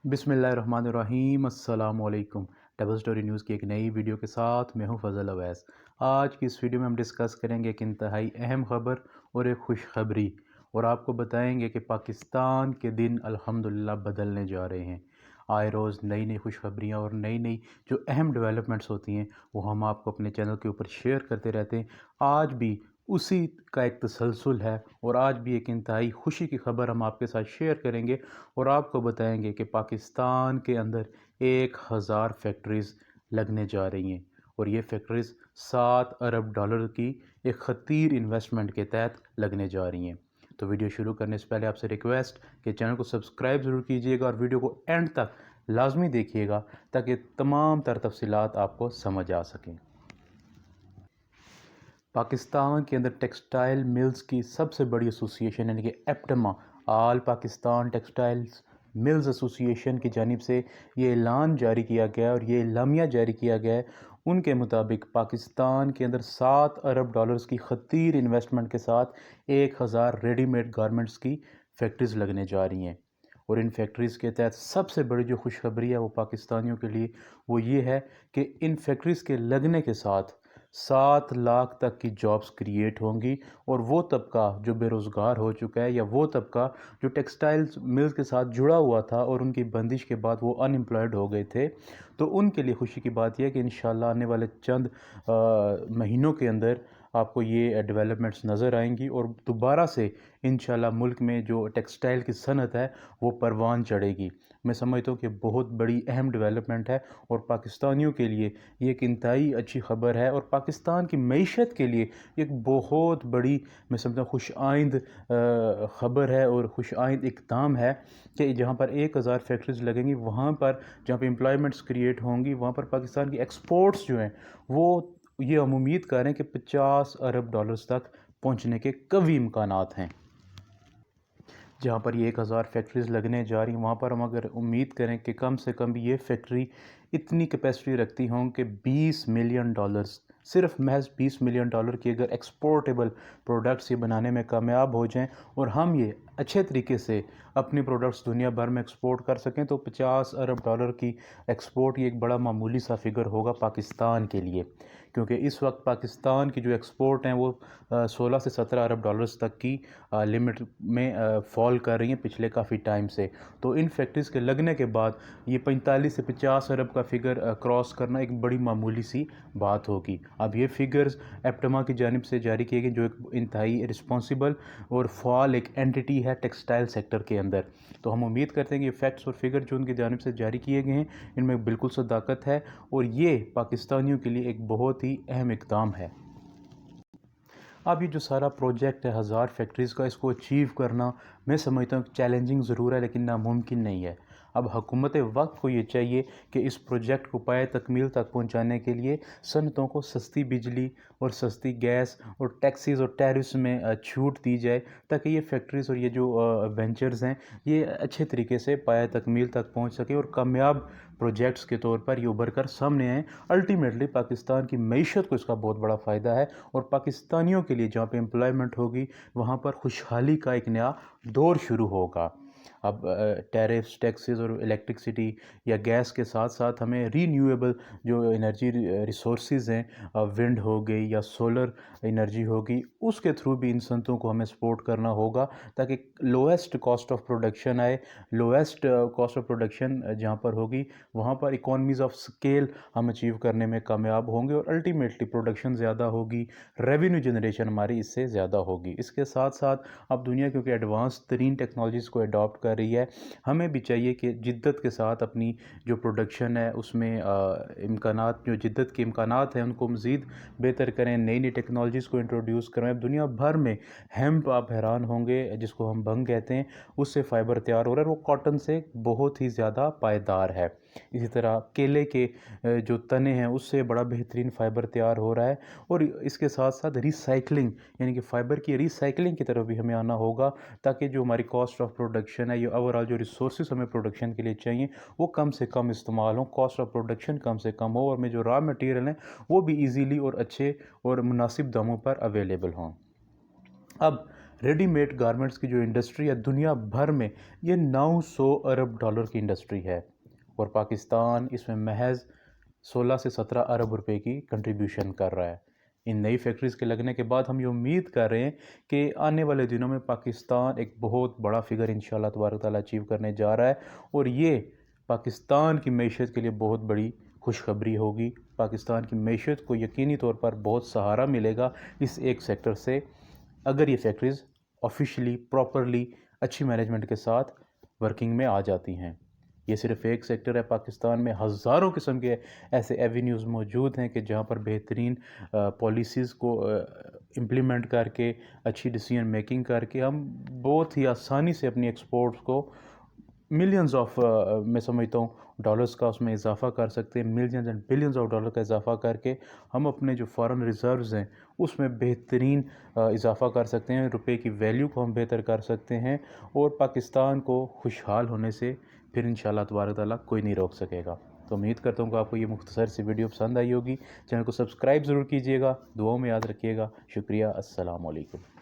बिस्मिल्लाहिर्रहमानिर्रहीम। अस्सलाम वालेकुम। डबल स्टोरी न्यूज़ की एक नई वीडियो के साथ मैं हूं फ़ज़ल अवैस। आज की इस वीडियो में हम डिस्कस करेंगे एक इंतहाई अहम ख़बर और एक खुशखबरी, और आपको बताएंगे कि पाकिस्तान के दिन अल्हम्दुलिल्लाह बदलने जा रहे हैं। आए रोज़ नई नई खुशखबरियाँ और नई नई जो अहम डेवलपमेंट्स होती हैं वो हम आपको अपने चैनल के ऊपर शेयर करते रहते हैं। आज भी उसी का एक तसलसल है और आज भी एक इंतहाई खुशी की खबर हम आपके साथ शेयर करेंगे और आपको बताएंगे कि पाकिस्तान के अंदर 1000 फैक्ट्रीज़ लगने जा रही हैं, और ये फैक्ट्रीज़ 7 अरब डॉलर की एक ख़तीर इन्वेस्टमेंट के तहत लगने जा रही हैं। तो वीडियो शुरू करने से पहले आपसे रिक्वेस्ट कि चैनल को सब्सक्राइब ज़रूर कीजिएगा और वीडियो को एंड तक लाजमी देखिएगा ताकि तमाम तर तफसीलात आपको समझ आ सकें। पाकिस्तान के अंदर टेक्सटाइल मिल्स की सबसे बड़ी एसोसिएशन यानी कि एप्टमा, आल पाकिस्तान टेक्सटाइल्स मिल्स एसोसिएशन की जानिब से ये ऐलान जारी किया गया और ये एलामिया जारी किया गया है। उनके मुताबिक पाकिस्तान के अंदर 7 अरब डॉलर्स की ख़तीर इन्वेस्टमेंट के साथ 1000 रेडीमेड गारमेंट्स की फैक्ट्रीज़ लगने जा रही हैं। और इन फैक्ट्रीज़ के तहत सबसे बड़ी जो खुशखबरी है वो पाकिस्तानियों के लिए वो ये है कि इन फैक्ट्रीज़ के लगने के साथ 7 लाख तक की जॉब्स क्रिएट होंगी, और वो तबका जो बेरोज़गार हो चुका है या वो तबका जो टेक्सटाइल्स मिल्स के साथ जुड़ा हुआ था और उनकी बंदिश के बाद वो अनएम्प्लॉयड हो गए थे, तो उनके लिए खुशी की बात यह है कि इंशाल्लाह आने वाले चंद महीनों के अंदर आपको ये डेवलपमेंट्स नज़र आएंगी और दोबारा से इंशाल्लाह मुल्क में जो टेक्सटाइल की सनत है वो परवान चढ़ेगी। मैं समझता हूँ कि बहुत बड़ी अहम डेवलपमेंट है और पाकिस्तानियों के लिए ये एक इंतहाई अच्छी खबर है और पाकिस्तान की मईशत के लिए एक बहुत बड़ी, मैं समझता हूँ, खुश आइंद ख़बर है और खुश आइंद इक़दाम है कि जहाँ पर 1000 फैक्ट्रीज़ लगेंगी, वहाँ पर जहाँ पर एम्प्लॉयमेंट्स क्रिएट होंगी, वहाँ पर पाकिस्तान की एक्सपोर्ट्स जो हैं वो ये हम उम्मीद करें कि 50 अरब डॉलर्स तक पहुँचने के कवी इम्कानात हैं। जहाँ पर ये 1000 फैक्ट्रीज़ लगने जा रही हैं वहाँ पर हम अगर उम्मीद करें कि कम से कम ये फैक्ट्री इतनी कैपेसिटी रखती हों कि 20 मिलियन डॉलर्स, सिर्फ महज 20 मिलियन डॉलर की अगर एक्सपोर्टेबल प्रोडक्ट्स ये बनाने में कामयाब हो जाएं और हम ये अच्छे तरीके से अपनी प्रोडक्ट्स दुनिया भर में एक्सपोर्ट कर सकें, तो 50 अरब डॉलर की एक्सपोर्ट ये एक बड़ा मामूली सा फिगर होगा पाकिस्तान के लिए, क्योंकि इस वक्त पाकिस्तान की जो एक्सपोर्ट हैं वो 16 से 17 अरब डॉलर्स तक की लिमिट में फॉल कर रही हैं पिछले काफ़ी टाइम से। तो इन फैक्ट्रीज़ के लगने के बाद ये 45 से 50 अरब का फिगर क्रॉस करना एक बड़ी मामूली सी बात होगी। अब ये फिगर्स एप्टमा की जानिब से जारी किए गए, जो एक इंतहाई रिस्पॉन्सिबल और फ़ाल एक एंटिटी है टेक्सटाइल सेक्टर के अंदर। तो हम उम्मीद करते हैं कि ये फैक्ट्स और फिगर जो उनकी जानिब से जारी किए गए हैं इनमें बिल्कुल सदाकत है और ये पाकिस्तानियों के लिए एक बहुत ही अहम इक़दाम है। अब ये जो सारा प्रोजेक्ट है 1000 फैक्ट्रीज़ का, इसको अचीव करना मैं समझता हूँ चैलेंजिंग ज़रूर है लेकिन नामुमकिन नहीं है। अब हुकूमत वक्त को ये चाहिए कि इस प्रोजेक्ट को पाए तकमील तक पहुँचाने के लिए सनतों को सस्ती बिजली और सस्ती गैस और टैक्सीज़ और टैरिफ्स में छूट दी जाए, ताकि ये फैक्ट्रीज़ और ये जो वेंचर्स हैं ये अच्छे तरीके से पाए तकमील तक पहुँच सके और कामयाब प्रोजेक्ट्स के तौर पर ये उभर कर सामने आएँ। अल्टीमेटली पाकिस्तान की मईशत को इसका बहुत बड़ा फ़ायदा है और पाकिस्तानियों के लिए जहाँ पे एम्प्लॉयमेंट होगी वहाँ पर खुशहाली का एक नया दौर शुरू होगा। अब टैरिफ्स, टैक्सेस और इलेक्ट्रिसिटी या गैस के साथ साथ हमें रीन्यूएबल जो एनर्जी रिसोर्सेज हैं, विंड हो गई या सोलर एनर्जी होगी, उसके थ्रू भी इन सनतों को हमें सपोर्ट करना होगा ताकि लोएस्ट कॉस्ट ऑफ प्रोडक्शन आए। लोएस्ट कॉस्ट ऑफ प्रोडक्शन जहाँ पर होगी वहाँ पर इकोनॉमीज़ ऑफ स्केल हम अचीव करने में कामयाब होंगे और अल्टीमेटली प्रोडक्शन ज़्यादा होगी, रेवेन्यू जनरेशन हमारी इससे ज़्यादा होगी। इसके साथ साथ अब दुनिया क्योंकि एडवांस तरीन टेक्नोलॉजीज़ को अडॉप्ट कर रही है, हमें भी चाहिए कि जिद्दत के साथ अपनी जो प्रोडक्शन है उसमें इम्कानात, जो जिद्दत के इम्कानात हैं उनको मज़ीद बेहतर करें, नई नई टेक्नोलॉजीज़ को इंट्रोड्यूस करें। अब दुनिया भर में हेम्प, आप हैरान होंगे, जिसको हम भंग कहते हैं, उससे फ़ाइबर तैयार हो रहा है और वो कॉटन से बहुत ही ज़्यादा पायदार है। इसी तरह केले के जो तने हैं उससे बड़ा बेहतरीन फ़ाइबर तैयार हो रहा है और इसके साथ साथ रिसाइकलिंग यानी कि फ़ाइबर की रिसाइकलिंग की तरफ भी हमें आना होगा, ताकि जो हमारी कॉस्ट ऑफ प्रोडक्शन है, ये ओवरऑल जो रिसोर्सेज हमें प्रोडक्शन के लिए चाहिए वो कम से कम इस्तेमाल हो, कॉस्ट ऑफ प्रोडक्शन कम से कम हो और हमें जो रॉ मटेरियल हैं वो भी ईज़िली और अच्छे और मुनासिब दामों पर अवेलेबल हों। अब ریڈی میڈ گارمنٹس کی جو انڈسٹری ہے دنیا بھر میں یہ 900 ارب ڈالر کی انڈسٹری ہے، اور پاکستان اس میں محض 16 سے 17 ارب روپے کی کنٹریبیوشن کر رہا ہے۔ ان نئی فیکٹریز کے لگنے کے بعد ہم یہ امید کر رہے ہیں کہ آنے والے دنوں میں پاکستان ایک بہت بڑا فگر انشاءاللہ تبارک تعالیٰ اچیو کرنے جا رہا ہے، اور یہ پاکستان کی معیشت کے لیے بہت بڑی خوشخبری ہوگی۔ پاکستان کی معیشت کو یقینی طور پر بہت سہارا ملے گا اس ایک سیکٹر سے، اگر یہ فیکٹریز آفیشلی پراپرلی اچھی مینجمنٹ کے ساتھ ورکنگ میں آ جاتی ہیں۔ یہ صرف ایک سیکٹر ہے، پاکستان میں ہزاروں قسم کے ایسے ایوینیوز موجود ہیں کہ جہاں پر بہترین پالیسیز کو امپلیمنٹ کر کے، اچھی ڈیسیژن میکنگ کر کے ہم بہت ہی آسانی سے اپنی ایکسپورٹس کو ملینز آف میں سمجھتا ہوں ڈالرز کا اس میں اضافہ کر سکتے ہیں، millions and billions of dollar کا اضافہ کر کے ہم اپنے جو فارن ریزروز ہیں اس میں بہترین اضافہ کر سکتے ہیں، روپے کی ویلیو کو ہم بہتر کر سکتے ہیں، اور پاکستان کو خوشحال ہونے سے پھر انشاءاللہ تبارک تعالیٰ کوئی نہیں روک سکے گا۔ تو امید کرتا ہوں کہ آپ کو یہ مختصر سی ویڈیو پسند آئی ہوگی۔ چینل کو سبسکرائب ضرور کیجیے گا، دعاؤں میں یاد رکھیے گا۔ شکریہ، السلام علیکم۔